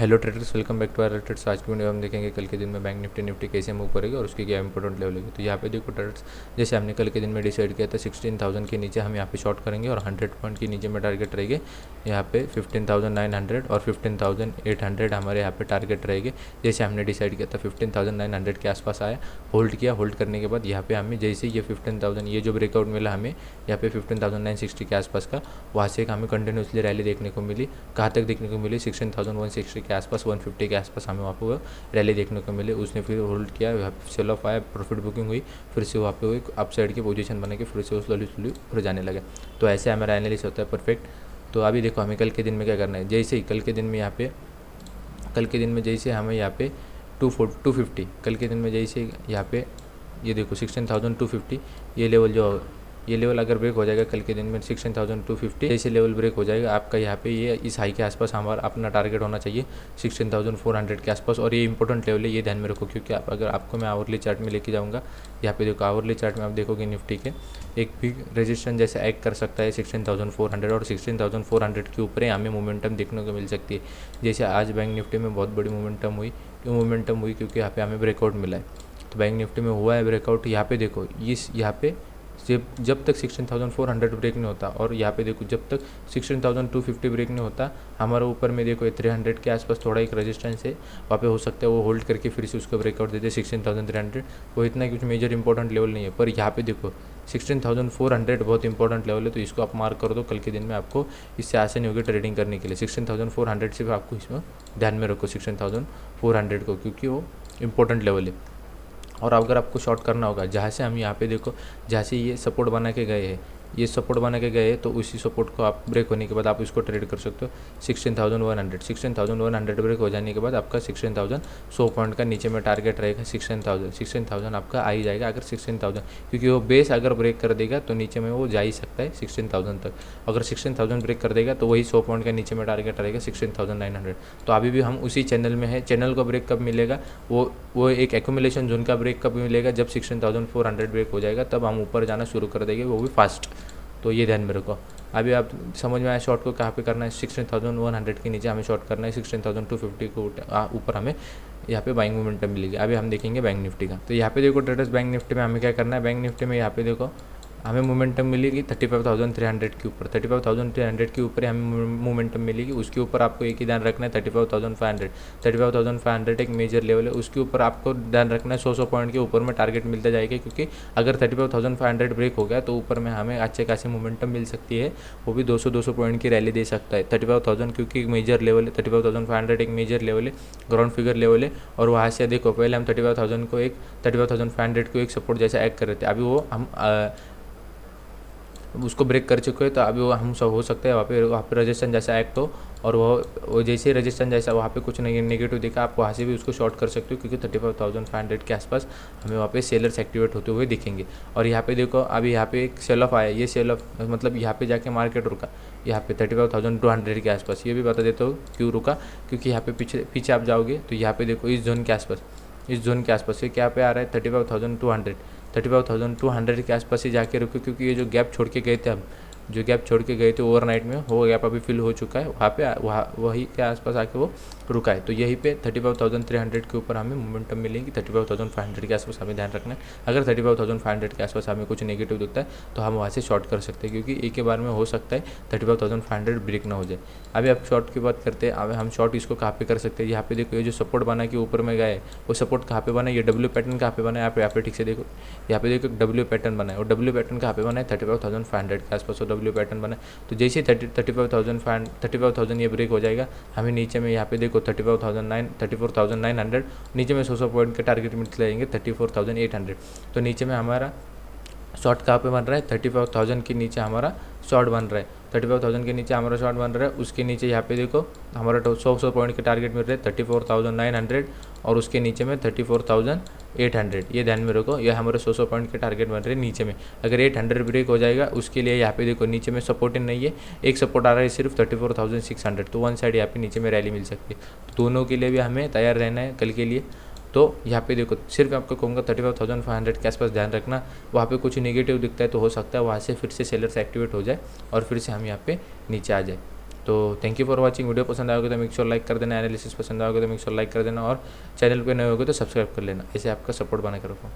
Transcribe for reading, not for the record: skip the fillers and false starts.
Hello traders, welcome back to our traders. आज की video हम देखेंगे कल के दिन में बैंक निफ्टी कैसे मूव करेगी और उसकी क्या इंपॉर्टेंट लेवल है। तो यहाँ पे देखो ट्रेडर्स, जैसे हमने कल के दिन में डिसाइड किया था 16,000 के नीचे हम यहाँ पे शॉर्ट करेंगे और 100 पॉइंट के नीचे में टारगेट रहेगी यहाँ पे 15,900 और 15,800 हमारे यहाँ पे टारगेट रहेंगे। जैसे हमने डिसाइड किया था 15,900 के आसपास आया, होल्ड किया। होल्ड करने के बाद यहाँ पे हमें जैसे ये 15,000 ये जो ब्रेकआउट मिला हमें यहाँ पे 15,960 के आसपास का, वहाँ से हमें कंटिन्यूसली रैली देखने को मिली। कहाँ तक देखने को मिली? 16,160 के आसपास, 150 के आसपास हमें वहाँ पे रैली देखने को मिले। उसने फिर होल्ड किया, वहाँ पे सेल ऑफ आया, प्रॉफिट बुकिंग हुई, फिर से वहाँ पे एक अप साइड की पोजीशन बना के फिर से वो स्लोली ऊपर जाने लगे। तो ऐसे हमारा एनालिसिस होता है परफेक्ट। तो अभी देखो हमें कल के दिन में क्या करना है। जैसे ही कल के दिन में यहाँ पे जैसे हमें यहाँ पे 250 कल के दिन में जैसे यहाँ पे ये देखो 16,250 ये लेवल अगर ब्रेक हो जाएगा कल के दिन में 16,250 जैसे लेवल ब्रेक हो जाएगा आपका यहाँ पे ये इस हाई के आसपास हमारा अपना टारगेट होना चाहिए 16,400 के आसपास। और ये इंपॉर्टेंट लेवल है, ये ध्यान में रखो, क्योंकि अगर आपको मैं आवरली चार्ट में लेके जाऊँगा, यहाँ पे देखो आवरली चार्ट में आप देखोगे निफ्टी के एक भी रेजिस्टेंस जैसे एक्ट कर सकता है 16,400 और 16,400 के ऊपर हमें मोमेंटम देखने को मिल सकती है। जैसे आज बैंक निफ्टी में बहुत बड़ी मोमेंटम हुई, क्यों मोमेंटम हुई? क्योंकि यहाँ पे हमें ब्रेकआउट मिला है। तो बैंक निफ्टी में हुआ है ब्रेकआउट। यहाँ पे देखो यहाँ पे जब तक 16,400 ब्रेक नहीं होता, और यहाँ पे देखो जब तक 16,250 ब्रेक नहीं होता, हमारा ऊपर में देखो 300 के आसपास थोड़ा एक रेजिस्टेंस है, वहाँ पे हो सकता है वो होल्ड करके फिर से उसको ब्रेकआउट देते 16,300। वो इतना कुछ मेजर इंपॉर्टेंट लेवल नहीं है, पर यहाँ पे देखो 16,400 बहुत इंपॉर्टेंट लेवल है। तो इसको आप मार्क कर दो, कल के दिन में आपको इससे आसानी होगी ट्रेडिंग करने के लिए। 16,400 सिर्फ आपको इसमें ध्यान में रखो 16,400 को, क्योंकि वो इंपॉर्टेंट लेवल है। और अगर आपको शॉर्ट करना होगा, जहाँ से हम यहाँ पे देखो, जहाँ से ये सपोर्ट बना के गए हैं, ये सपोर्ट बना के गए तो उसी सपोर्ट को आप ब्रेक होने के बाद आप इसको ट्रेड कर सकते हो 16,100 ब्रेक हो जाने के बाद आपका 16,100 पॉइंट का नीचे में टारगेट रहेगा 16,000 आपका आ ही जाएगा। अगर 16,000, क्योंकि वो बेस अगर ब्रेक कर देगा तो नीचे में वो जा ही सकता है 16,000 तक। अगर 16,000 ब्रेक कर देगा तो वही 100 पॉइंट का नीचे में टारगेट रहेगा 16,900। तो अभी भी हम उसी चैनल में है। चैनल को ब्रेक कब मिलेगा? वो एक एक्यूमुलेशन जोन का ब्रेक कब मिलेगा? जब 16,400 ब्रेक हो जाएगा, तब हम ऊपर जाना शुरू कर देंगे, वो भी फास्ट। तो ये ध्यान में रखो। अभी आप समझ में आया शॉर्ट को कहाँ पे करना है। 16,100 के नीचे हमें शॉर्ट करना है, 16,250 को ऊपर हमें यहाँ पे बाइंग मोमेंटम मिलेगी। अभी हम देखेंगे बैंक निफ्टी का। तो यहाँ पे देखो ट्रेडर्स, बैंक निफ्टी में हमें क्या करना है। बैंक निफ्टी में यहाँ पे देखो हमें मोमेंटम मिलेगी 35,300 के ऊपर। 35,300 के ऊपर हमें मोमेंटम मिलेगी। उसके ऊपर आपको एक ही ध्यान रखना है 35,500 एक मेजर लेवल है। उसके ऊपर आपको ध्यान रखना है 100 पॉइंट के ऊपर में टारगेट मिलता जाएगा, क्योंकि अगर 35,500 ब्रेक हो गया तो ऊपर में हमें अच्छे खासी मोमेंटम मिल सकती है। वो भी 200 पॉइंट की रैली दे सकता है 35,000, क्योंकि एक मेजर लेवल है। 35,500 एक मेजर लेवल है, ग्राउंड फिगर लेवल है। और वहाँ से देखो पहले हम 35,500 को एक सपोर्ट जैसा एक्ट कर रहे थे। अभी वो हम उसको ब्रेक कर चुके हैं, तो अभी वो हम सब हो सकता है वहाँ पे रजिस्टेंस जैसा एक्ट हो, और वो जैसे रजिस्टेंस जैसा वहाँ पे कुछ नेगेटिव दिखा, आप वहाँ से भी उसको शॉर्ट कर सकते हो, क्योंकि 35,500 के आसपास हमें वहाँ पे सेलर्स एक्टिवेट होते हुए दिखेंगे। और यहाँ पे देखो अभी यहाँ पे एक सेल ऑफ आया, ये सेल ऑफ मतलब यहाँ पे जाके मार्केट रुका यहाँ पे 35,200 के आसपास। ये भी बता देता हूँ क्यों रुका, क्योंकि यहाँ पे पीछे आप जाओगे तो यहाँ पे देखो इस जोन के आसपास ये क्या पे आ रहा है 35,200 के आसपास ही जाके रुके, क्योंकि ये जो गैप छोड़ के गए थे ओवरनाइट में, वो गैप अभी फिल हो चुका है। वहाँ वही के आसपास आके वो रुका है। तो यहीं पे 35,300 के ऊपर हमें मोमेंटम मिलेगी। 35,500 के आसपास हमें ध्यान रखना है। अगर 35,500 के आसपास हमें कुछ नेगेटिव दिखता है तो हम वहाँ से शॉर्ट कर सकते हैं, क्योंकि एक के बार में हो सकता है 35,500 ब्रेक ना हो जाए। अभी आप शॉर्ट की बात करते हैं। अब हम शॉर्ट इसको कहाँ पे कर सकते हैं। यहाँ पे देखो ये जो सपोर्ट बना के ऊपर में गए, वो सपोर्ट कहाँ पे बना है? ये डब्ल्यू पैटर्न कहाँ पे बना है? यहाँ पे ठीक से देखो, यहाँ पे देखो डब्ल्यू पैटर्न बना है। और डब्ल्यू पैटर्न कहाँ पे बना है? 35,500 के आसपास डब्ल्यू पैटर्न बना है। तो जैसे 35,000 ये ब्रेक हो जाएगा, हमें नीचे में यहाँ पे देखो 34,900 नीचे में 100 पॉइंट के टारगेट मिलते रहेंगे 34,800। तो नीचे में हमारा शॉर्ट कहाँ पे बन रहा है? 35,000 के नीचे हमारा शॉर्ट बन रहा है। 35,000 के नीचे हमारा शॉर्ट बन रहा है। उसके नीचे यहाँ पे देखो हमारा 100 पॉइंट के टारगेट मिल रहे हैं 34,900, और उसके नीचे में 34,800। ये ध्यान में रखो, ये हमारे 100 पॉइंट के टारगेट बन रहे हैं नीचे में। अगर 800 ब्रेक हो जाएगा, उसके लिए यहाँ पे देखो नीचे में सपोर्ट नहीं है, एक सपोर्ट आ रहा है सिर्फ 34,600। तो वन साइड यहाँ पे नीचे में रैली मिल सकती है। तो दोनों के लिए भी हमें तैयार रहना है कल के लिए। तो यहाँ पे देखो सिर्फ आपको कहूँगा 35,500 के आसपास ध्यान रखना। वहाँ पे कुछ नेगेटिव दिखता है तो हो सकता है वहाँ से फिर से सेलर्स एक्टिवेट हो जाए और फिर से हम यहाँ पे नीचे आ जाए। तो thank you for watching. Video पसंद आओगे तो मेक श्योर लाइक कर देना, एनालिसिस पसंद आओगे तो मेक श्योर लाइक कर देना, और चैनल पे नए होगे तो सब्सक्राइब कर लेना। ऐसे आपका सपोर्ट बना कर रखो।